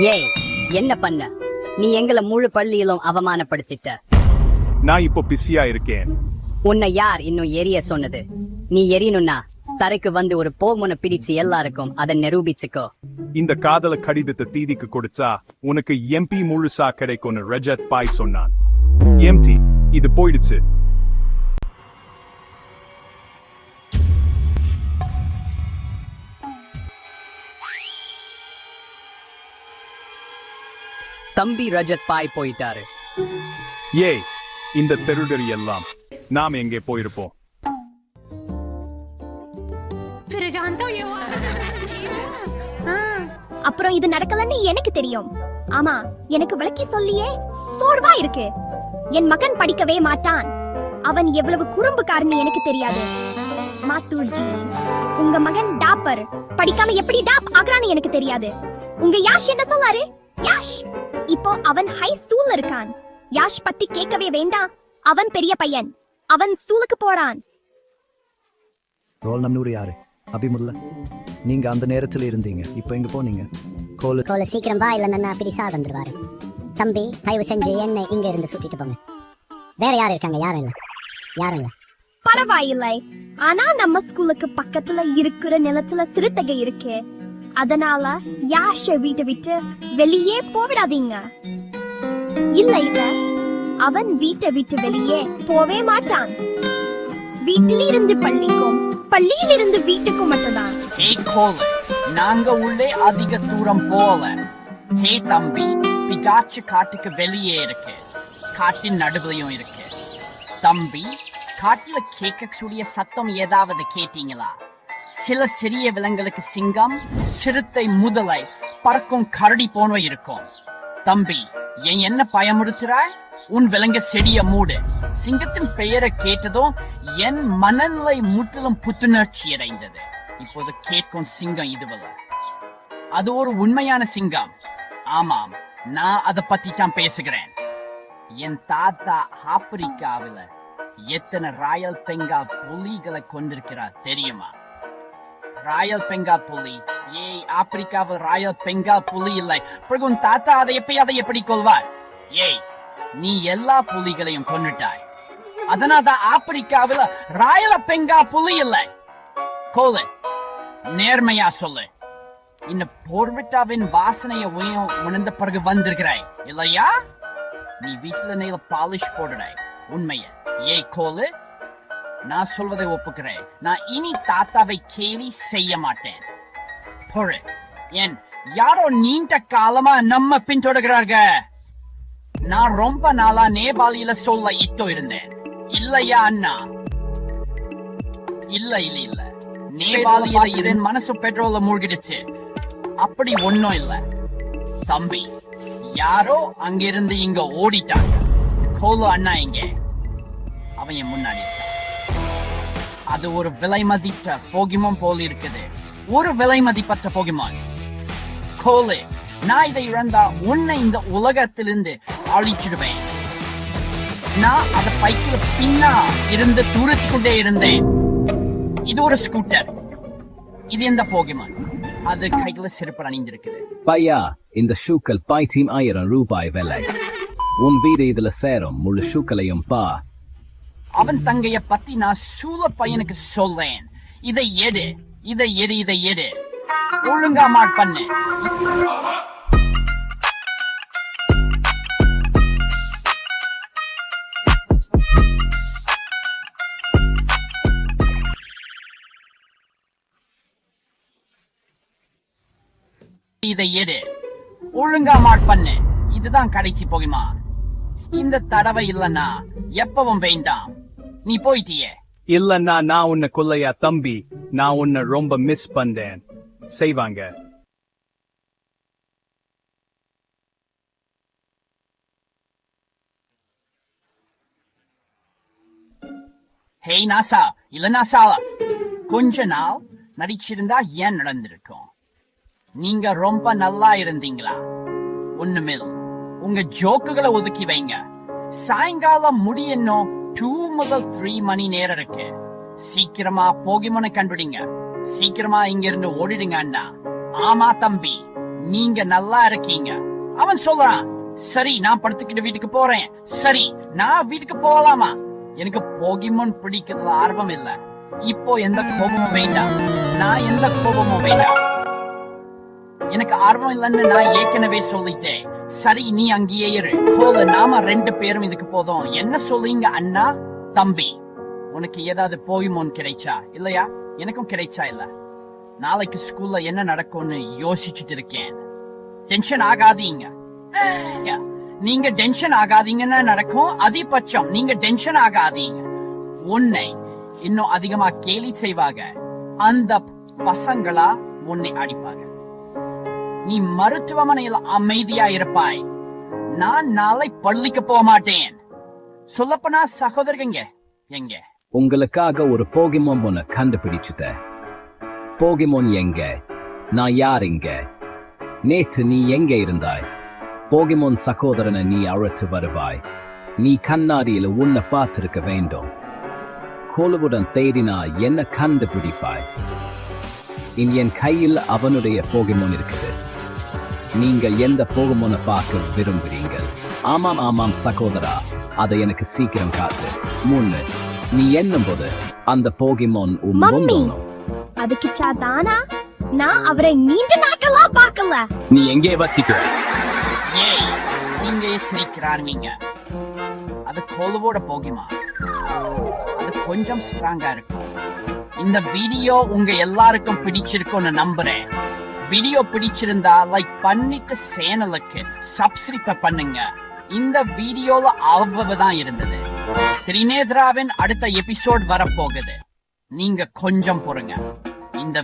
ஏய், என்ன பண்ண? நீ எங்களை முழு பள்ளியிலும் அவமானப்படுத்திட்ட. நான் இப்போ பிஸியா இருக்கேன். உன்னை யார் இன்னும் எரிய சொன்னது? நீ எரியணும்னா தரைக்கு வந்து ஒரு போமுனை பிடிச்சு எல்லாருக்கும் அதை நிரூபிச்சுக்கோ. இந்த காதல கடிதத்தை தீதிக்கு கொடுத்தா உனக்கு எம்பி முழுசா கிடைக்கும்னு ரஜத் பாய் சொன்னான். எம்டி இது போயிடுச்சு. தம்பி ரஜத் பாய் போயிட்டாரு. ஏய், இந்த தெருடரி எல்லாம் நாம் எங்கே போயிருப்போம்? அப்புறம் இது நடக்கலன்னு எனக்கு தெரியும். ஆமா, எனக்கு விளக்கி சொல்லியே சோர்வா இருக்கு. என் மகன் படிக்கவே மாட்டான். அவன் எவ்வளவு குறும்புக்காரன்னு எனக்கு தெரியாது. மாத்தூர்ஜி, உங்க மகன் டாப்பர் படிக்காம எப்படி டாப் ஆகுறான்னு எனக்கு தெரியாது. உங்க யாஷ் என்ன சொல்லாரு? யாஷ் இப்போ அவன் ஹை ஸ்கூல்ல இருக்கான். யாஷ் பத்தி கேட்கவே வேண்டாம். அவன் பெரிய பையன். அவன் ஸ்கூலுக்கு போறான். ரோல் நம்பர் யாரு? அபிமுல்ல. நீங்க அந்த நேரத்துல இருந்தீங்க. இப்போ எங்க போனீங்க? கோல சீக்கிரம் வா, இல்லைன்னா பிரிசா வந்துருவாரு. தம்பி, தயவு செஞ்சு என்ன இங்க இருந்து சுட்டிட்டு போங்க. வேற யார் இருக்காங்க? யாரும் இல்ல. பரவாயில்லை. ஆனா நம்ம ஸ்கூலுக்கு பக்கத்துல இருக்கிற நிலத்துல சிறுத்தைக இருக்கு. அதனால யாஷ வீட்டை விட்டு வெளியே போவிடாதீங்க. இல்ல, அவன் வீட்டை விட்டு வெளியே போவே மாட்டான். வீட்டில் இருந்து பள்ளிக்கும், பள்ளியில் இருந்து வீட்டுக்கும் மட்டும்தான். நாங்க உள்ளே அதிக தூரம் போல. ஹே தம்பி, பிகாச்சு காட்டுக்கு வெளியே இருக்கு. காட்டின் நடுவுலையும் இருக்கு. தம்பி, காட்டுல கேட்கக்கூடிய சத்தம் ஏதாவது கேட்டீங்களா? சில சிறிய விலங்குகளுக்கு சிங்கம், சிறுத்தை, முதலை, பறக்கும் கரடி போன்றவை இருக்கும். தம்பி, என்ன பயமுறுத்துறாய்? உன் விலங்கு செடிய மூடு. சிங்கத்தின் பெயரை கேட்டதும் என் மனநிலை முற்றிலும் புத்துணர்ச்சி அடைந்தது. இப்போது கேட்கும் சிங்கம் இதுவல்ல, அது ஒரு உண்மையான சிங்கம். ஆமாம், நான் அதை பத்தி தான் பேசுகிறேன். என் தாத்தா ஆப்பிரிக்காவில எத்தனை ராயல் பெங்கால் புலிகளை கொண்டிருக்கிறார் தெரியுமா? ராயல் பெங்கால் புலி. ஏய், ஆப்பிரிக்காவில் ராயல் பெங்கால் புலி இல்லை. பிறகு உன் தாத்தா அதை எப்படி கொள்வார்? ஏய், நீ எல்லா புலிகளையும் கொண்டுட்டாய். அதனால்தான் ஆப்பிரிக்காவில் ராயல பெங்கால் புலி இல்லை. கோலு, நேர்மையா சொல்லு. இந்த போர்விட்டாவின் வாசனையை உணர்ந்த பிறகு வந்திருக்கிறாய் இல்லையா? நீ வீட்டுல நெய்ல பாலிஷ் போடுறாய். உண்மைய. ஏய் கோலு, நான் சொல்வதை ஒப்புக்கிறேன். நான் இனி தாத்தாவை கேலி செய்ய மாட்டேன். பொறு, ஏன் யாரோ நீண்ட காலமா நம்ம பின்தொடர்கிறார்கள். நான் ரொம்ப நாளா நேபாளியில சொல்ல இட்டோ இருந்தேன் இல்லையா அண்ணா? இல்ல நேபாளியில இதன் மனசு பெட்ரோல மூழ்கிடுச்சு. அப்படி ஒன்னும் இல்ல தம்பி. யாரோ அங்கிருந்து இங்க ஓடிட்டாங்க. கோலு அண்ணா இங்க, அவன் என் முன்னாடி. அது ஒரு விலை மதித்த போகிமான் போல் இருக்குது. ஒரு விலை மதிப்பற்ற போகிமான். கோலு, நான் இதை இழந்தா உன்னை இந்த உலகத்திலிருந்து அழிச்சிடுவேன். நான் அத பைக்கில் பின்னா இருந்து தூரத்து கொண்டே இருந்தேன். இது ஒரு ஸ்கூட்டர். இது எந்த போகிமான்? அது கையில செருப்பு அணிந்திருக்குது. பையா, இந்த ஷூக்கள் 10,000 ரூபாய் விலை. உன் வீடு இதுல சேரும். முழு ஷூக்களையும் பா. அவன் தங்கைய பத்தி நான் சூழ பையனுக்கு சொல்லேன். இதை எடு. ஒழுங்கா மாட் பண்ணு. ஒழுங்கா மாட் பண்ணு. இதுதான் கடைசி போகிமா. இந்த தடவை இல்லன்னா எப்பவும் வேண்டாம். நீ போயிட்டியே. இல்லன்னா நான் உன்னை கொல்லையா தம்பி? நான் உன்னை ரொம்ப மிஸ் பண்றேன். செய்வாங்க. ஹே நாசா, இல்ல நாசாலா, கொஞ்ச நாள் நடிச்சிருந்தா ஏன் நடந்திருக்கும்? நீங்க ரொம்ப நல்லா இருந்தீங்களா? ஒண்ணுமில்ல. உங்க ஜோக்குகளை ஒதுக்கி வைங்க. சாயங்காலம் முடியணும். 2 முதல் 3 மணி நேரம் இருக்கு. சீக்கிரமா போகிமோனை கண்டுபிடிங்க. சீக்கிரமா இங்க இருந்து ஓடிடுங்க அண்ணா. ஆமா தம்பி, நீங்க நல்லா இருக்கீங்க. அவன் சொல்றான், சரி நான் படுத்துக்கிட்டு வீட்டுக்கு போறேன். சரி நான் வீட்டுக்கு போகலாமா? எனக்கு போகிமோன் பிடிக்கிறதுல ஆர்வம் இல்ல. இப்போ எந்த கோபமும் வேண்டாம். நான் எந்த கோபமும் வேண்டாம். எனக்கு ஆர்வம் இல்லைன்னு நான் ஏற்கனவே சொல்லிட்டேன். சரி நீ அங்கேயே இரு. கோல நாம 2 பேரும் இதுக்கு போதும். என்ன சொல்றீங்க அண்ணா? தம்பி, உனக்கு ஏதாவது போகிமோன் கிடைச்சா? இல்லையா? எனக்கும் கிடைச்சா இல்ல. நாளைக்கு ஸ்கூல்ல என்ன நடக்கும்னு யோசிச்சுட்டு இருக்கேன். டென்ஷன் ஆகாதீங்க. நீங்க டென்ஷன் ஆகாதீங்கன்னா நடக்கும். அதிபட்சம் நீங்க டென்ஷன் ஆகாதீங்க. உன்னை இன்னும் அதிகமா கேலி செய்வாங்க. அந்த பசங்களா உன்னை அடிப்பாங்க. நீ மருத்துவமனையில் அமைதியா இருப்பாய். நான் நாளை பள்ளிக்கு போக மாட்டேன். சொல்லப்போனா சகோதரங்க எங்க? உங்களுக்காக ஒரு போகிமோன் ஒன்னு கண்டுபிடிச்சிட்டேன். போகிமோன் எங்க? நான் யார் இங்க? நேற்று நீ எங்க இருந்தாய்? போகிமோன் சகோதரனை நீ அழைத்து வருவாய். நீ கண்ணாடியில் உன்னை பார்த்திருக்க வேண்டும். கோலுவுடன் தேடினா என்ன கண்டுபிடிப்பாய். என் கையில் அவனுடைய போகிமோன் இருக்குது. நீங்கள் எந்த போகிமோனை பார்க்க விரும்புகிறீர்கள்? ஆமாம் ஆமாம் சகோதரா, அதை எனக்கு சீக்கிரம் காட்டு. 3 நீ எண்ணும் போது அந்த போகிமோன் மம்மி, அது கிச்சா தானா? நான் அவரை நீண்ட நாட்களா பார்க்கல. நீ எங்கே வசிக்கிற? ஏய், நீங்க சிரிக்கிறாருங்க. அது கோலுவோட போகிமா. அது கொஞ்சம் ஸ்ட்ராங்கா இருக்கும். இந்த வீடியோ உங்க எல்லாருக்கும் பிடிச்சிருக்கும்னு நம்புறேன். வீடியோ பிடிச்சிருந்தா லைக் பண்ணிட்டு சேனலுக்கு சப்ஸ்கிரைப் பண்ணுங்க. இந்த வீடியோல அவ்வளவுதான் இருந்தது. திரிநேத்ராவின் அடுத்த எபிசோட் வரப்போகுது. நீங்க கொஞ்சம் பொறுங்க. இந்த